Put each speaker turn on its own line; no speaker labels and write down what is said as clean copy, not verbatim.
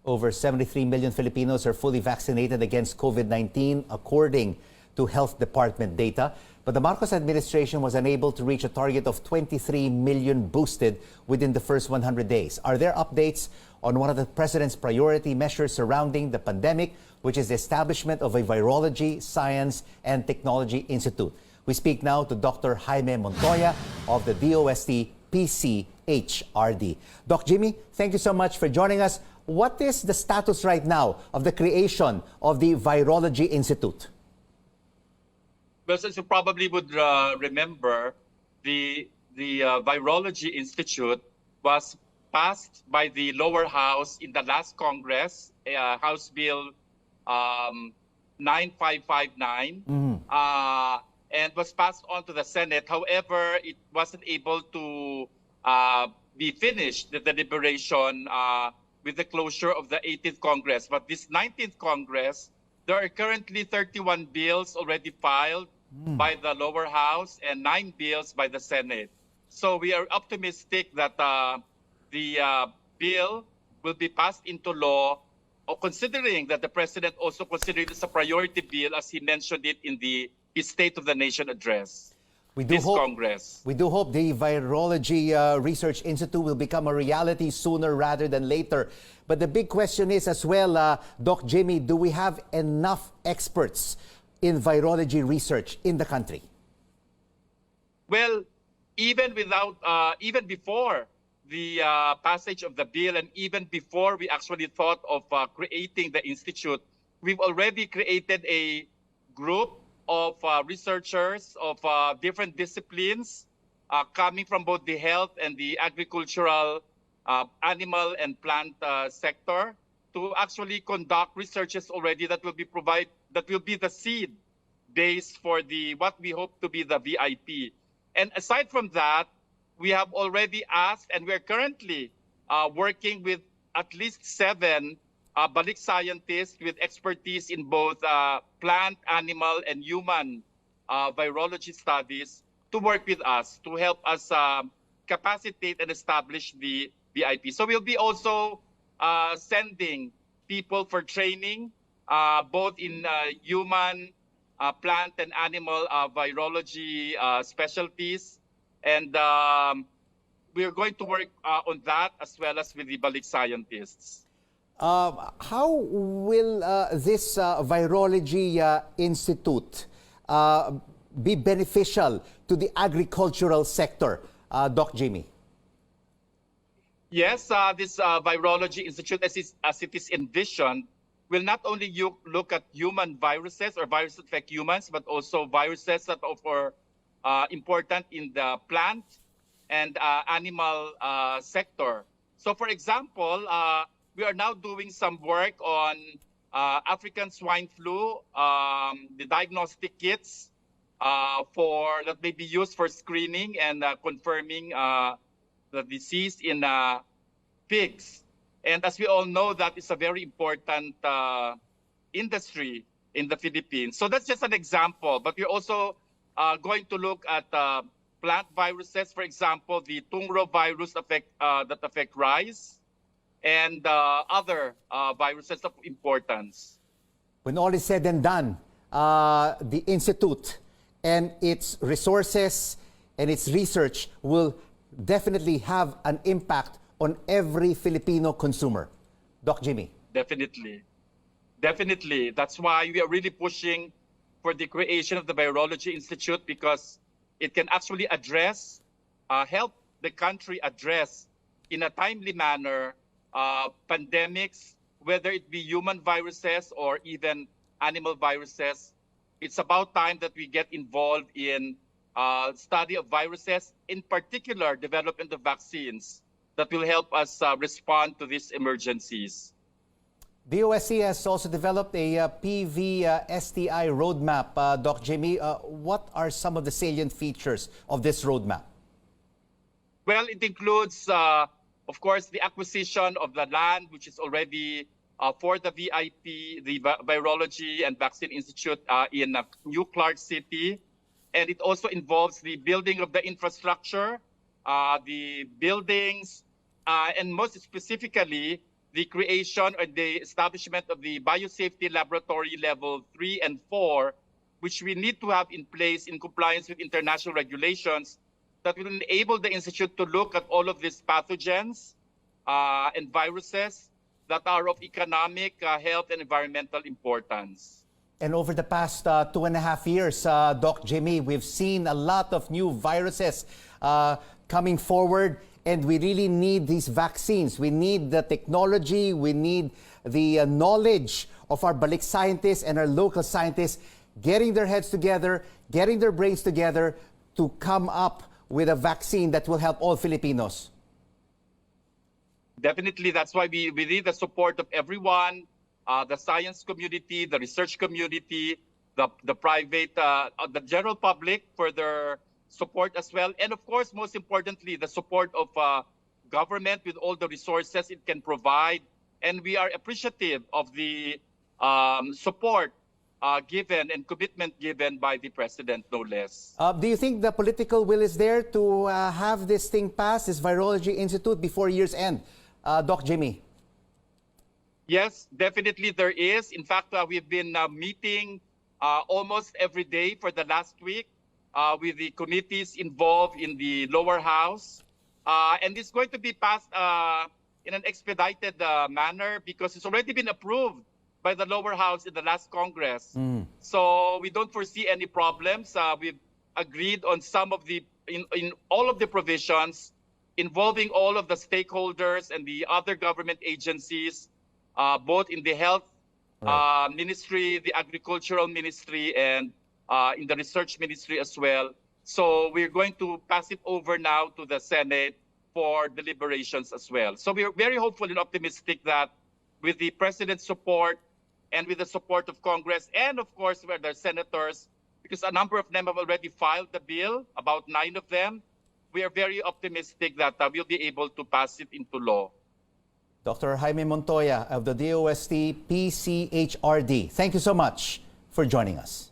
Over 73 million Filipinos are fully vaccinated against COVID-19, according to Health Department data. But the Marcos administration was unable to reach a target of 23 million boosted within the first 100 days. Are there updates on one of the president's priority measures surrounding the pandemic, which is the establishment of a Virology, Science and Technology Institute? We speak now to Dr. Jaime Montoya of the DOST PCHRD. Doc Jimmy, thank you so much for joining us. What is the status right now of the creation of the Virology Institute?
Well, as you probably would remember, the Virology Institute was passed by the lower house in the last Congress, House Bill 9559, and was passed on to the Senate. However, it wasn't able to be finished, the deliberation, with the closure of the 18th Congress. But this 19th Congress, there are currently 31 bills already filed by the lower house and 9 bills by the Senate. So we are optimistic that the bill will be passed into law, considering that the President also considered it as a priority bill, as he mentioned it in his State of the Nation address. We do hope
the Virology Research Institute will become a reality sooner rather than later. But the big question is as well, Doc Jimmy, do we have enough experts in virology research in the country?
Well, even before the passage of the bill, and even before we actually thought of creating the institute, we've already created a group of researchers of different disciplines coming from both the health and the agricultural, animal and plant sector to actually conduct researches already that will be the seed base for what we hope to be the VIP. And aside from that, we have already asked, and we're currently working with at least 7 balik scientists with expertise in both plant, animal, and human virology studies to work with us to help us capacitate and establish the VIP. So we'll be also sending people for training, both in human, plant, and animal virology specialties. And we're going to work on that as well as with the balik scientists.
How will this Virology Institute be beneficial to the agricultural sector, Doc Jimmy?
Yes, this Virology Institute, as it is envisioned, will not only look at human viruses or viruses that affect humans, but also viruses that are important in the plant and animal sector. So, for example, we are now doing some work on African swine flu, the diagnostic kits that may be used for screening and confirming the disease in pigs. And as we all know, that is a very important industry in the Philippines. So that's just an example. But we're also going to look at plant viruses, for example, the Tungro virus that affect rice, and other viruses of importance.
When all is said and done, the Institute and its resources and its research will definitely have an impact on every Filipino consumer. Doc Jimmy.
Definitely. Definitely. That's why we are really pushing for the creation of the Virology Institute, because it can actually help the country address in a timely manner pandemics, whether it be human viruses or even animal viruses. It's about time that we get involved in study of viruses, in particular development of vaccines that will help us respond to these emergencies.
DOST has also developed a SDI Roadmap. Doc Jaime, what are some of the salient features of this roadmap?
Well, it includes, of course, the acquisition of the land, which is already for the VIP, the Virology and Vaccine Institute in New Clark City. And it also involves the building of the infrastructure, the buildings, and most specifically, the creation or the establishment of the biosafety laboratory level 3 and 4, which we need to have in place in compliance with international regulations that will enable the Institute to look at all of these pathogens and viruses that are of economic, health, and environmental importance.
And over the past 2.5 years, Doc Jaime, we've seen a lot of new viruses coming forward, and we really need these vaccines. We need the technology, we need the knowledge of our balik scientists and our local scientists getting their heads together, getting their brains together to come up with a vaccine that will help all Filipinos.
Definitely, that's why we need the support of everyone, the science community, the research community, the private, the general public for their support as well. And of course, most importantly, the support of government with all the resources it can provide. And we are appreciative of the support given and commitment given by the President, no less.
Do you think the political will is there to have this thing passed, this Virology Institute, before year's end? Doc Jaime.
Yes, definitely there is. In fact, we've been meeting almost every day for the last week with the committees involved in the lower house. And it's going to be passed in an expedited manner because it's already been approved by the lower house in the last Congress. So we don't foresee any problems. We've agreed on some of the, in all of the provisions involving all of the stakeholders and the other government agencies, both in the health ministry, the agricultural ministry, and in the research ministry as well. So we're going to pass it over now to the Senate for deliberations as well. So we're very hopeful and optimistic that with the President's support and with the support of Congress and of course with the senators, because a number of them have already filed the bill, about 9 of them, we are very optimistic that we'll be able to pass it into law.
Dr. Jaime Montoya of the DOST PCHRD, thank you so much for joining us.